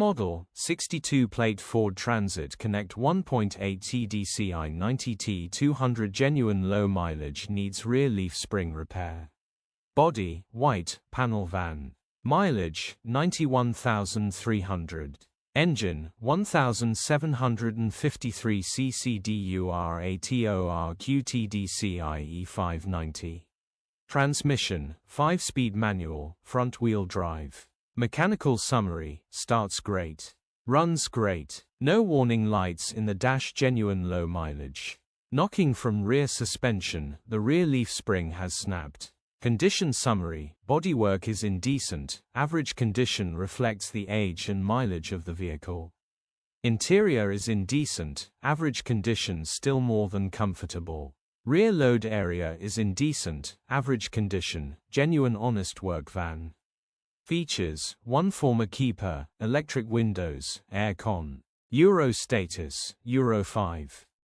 Model, 62-plate Ford Transit Connect 1.8 TDCI 90 T200 Genuine Low Mileage needs rear leaf spring repair. Body, white, panel van. Mileage, 91,300. Engine, 1,753 cc DURATORQ TDCI E590. Transmission, 5-speed manual, front-wheel drive. Mechanical summary, starts great. Runs great. No warning lights in the dash. Genuine low mileage. Knocking from rear suspension, the rear leaf spring has snapped. Condition summary, bodywork is indecent, average condition reflects the age and mileage of the vehicle. Interior is indecent, average condition still more than comfortable. Rear load area is indecent, average condition, genuine honest work van. Features, 1 former keeper, electric windows, air con. Euro status, Euro 5.